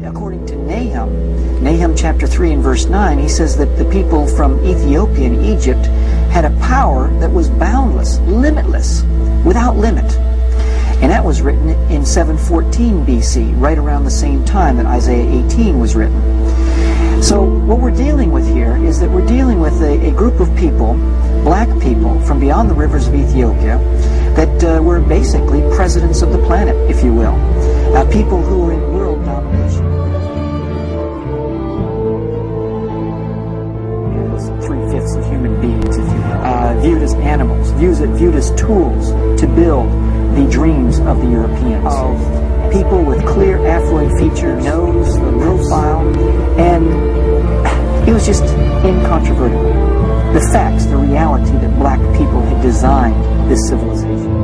according to Nahum chapter 3 and verse 9, he says that the people from Ethiopia and Egypt had a power that was boundless, limitless, without limit. And that was written in 714 BC, right around the same time that Isaiah 18 was written. So what we're dealing with here is that we're dealing with a group of people, black people from beyond the rivers of Ethiopia, that were basically presidents of the planet, if you will. People who were in world domination. As 3/5 of human beings, if you will, viewed as animals, viewed as tools to build the dreams of the Europeans. Of people with clear Afroid features, nose, the profile, and it was just incontrovertible. The facts, the reality that black people had designed this civilization.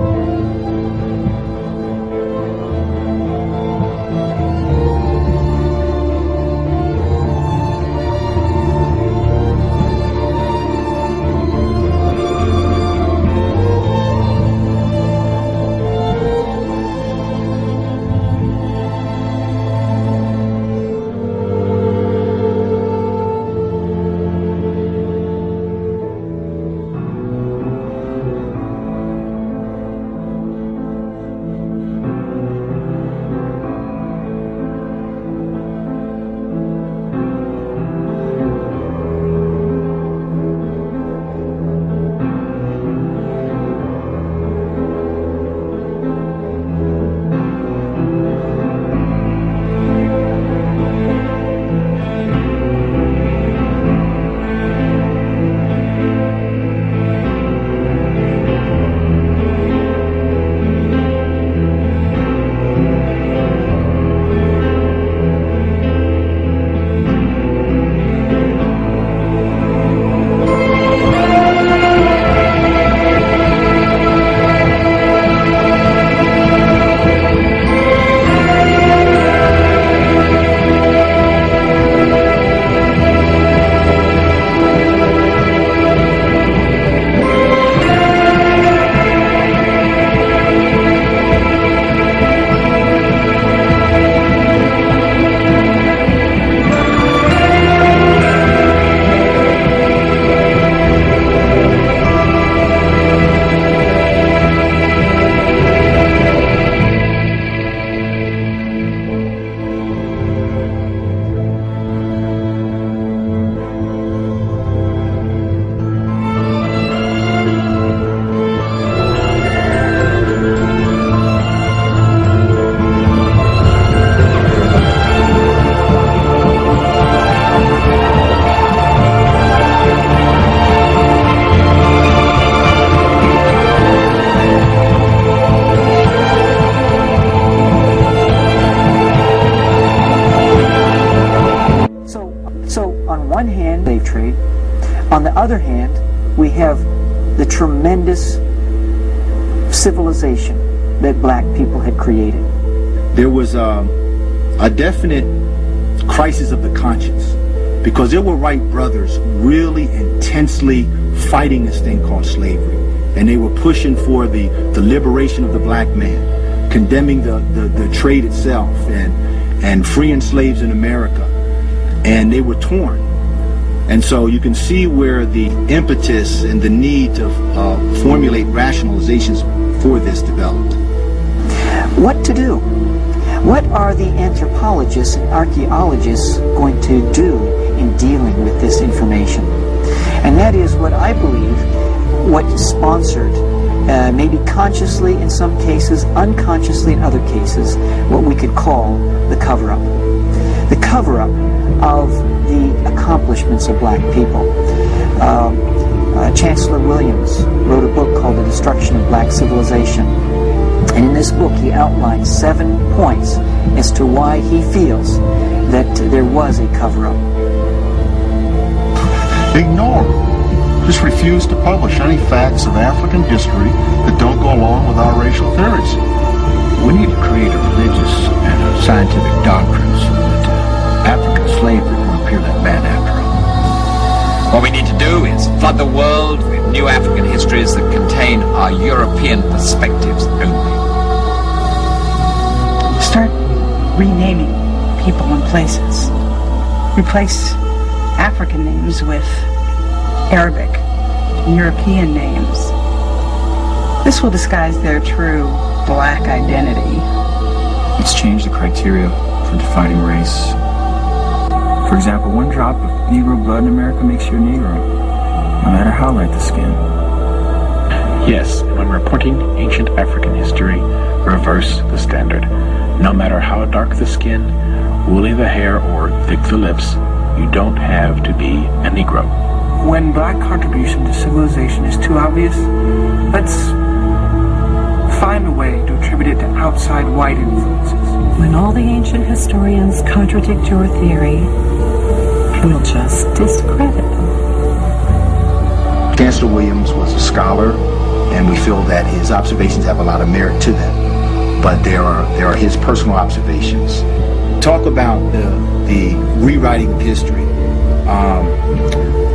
one hand, slave trade. On the other hand, we have the tremendous civilization that black people had created. There was a definite crisis of the conscience, because there were white brothers really intensely fighting this thing called slavery, and they were pushing for the liberation of the black man, condemning the trade itself, and freeing slaves in America, and they were torn. And so you can see where the impetus and the need to formulate rationalizations for this developed. What to do? What are the anthropologists and archaeologists going to do in dealing with this information? And that is what I believe, what is sponsored, maybe consciously in some cases, unconsciously in other cases, what we could call the cover-up. The cover-up of the accomplishments of black people. Chancellor Williams wrote a book called The Destruction of Black Civilization. And in this book he outlines 7 points as to why he feels that there was a cover-up. Ignore. Just refuse to publish any facts of African history that don't go along with our racial theories. We need to create a religious and a scientific doctrine so that African slavery won't appear that bad after all. What we need to do is flood the world with new African histories that contain our European perspectives only. Start renaming people and places. Replace African names with Arabic and European names. This will disguise their true black identity. It's changed the criteria for defining race. For example, one drop of Negro blood in America makes you a Negro, no matter how light the skin. Yes, when reporting ancient African history, reverse the standard. No matter how dark the skin, woolly the hair, or thick the lips, you don't have to be a Negro. When black contribution to civilization is too obvious, let's find a way to attribute it to outside white influences. When all the ancient historians contradict your theory, we'll just discredit them. Chancellor Williams was a scholar, and we feel that his observations have a lot of merit to them. But there are his personal observations. Talk about the rewriting of history.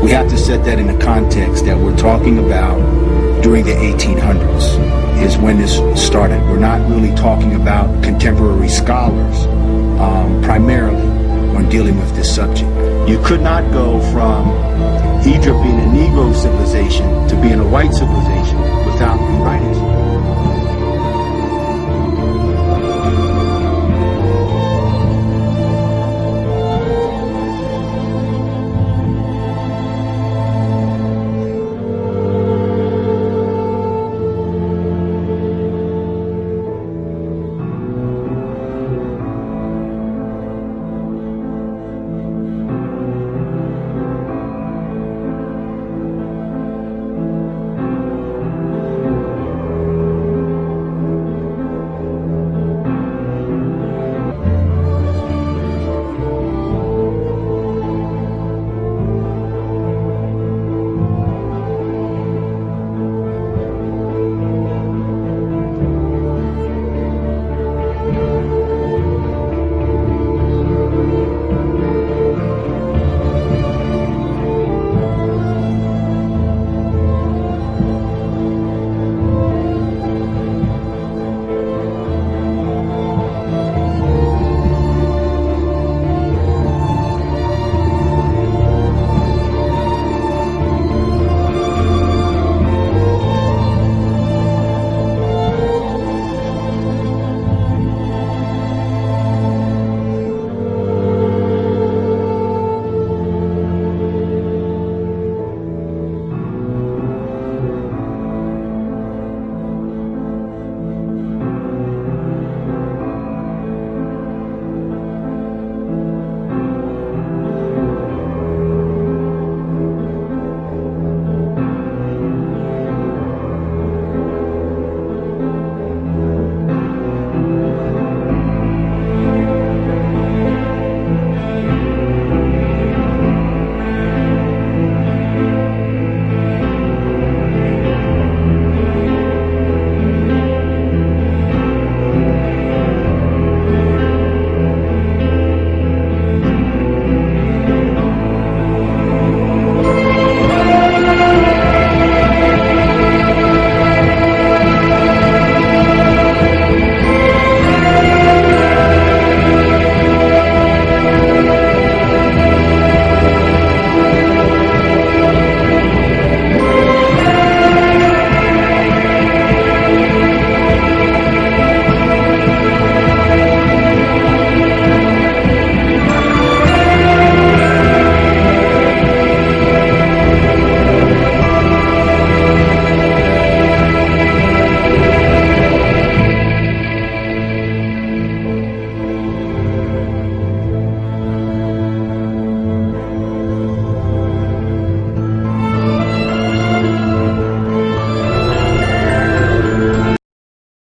We have to set that in the context that we're talking about during the 1800s is when this started. We're not really talking about contemporary scholars primarily when dealing with this subject. You could not go from Egypt being a Negro civilization to being a white civilization without rewriting.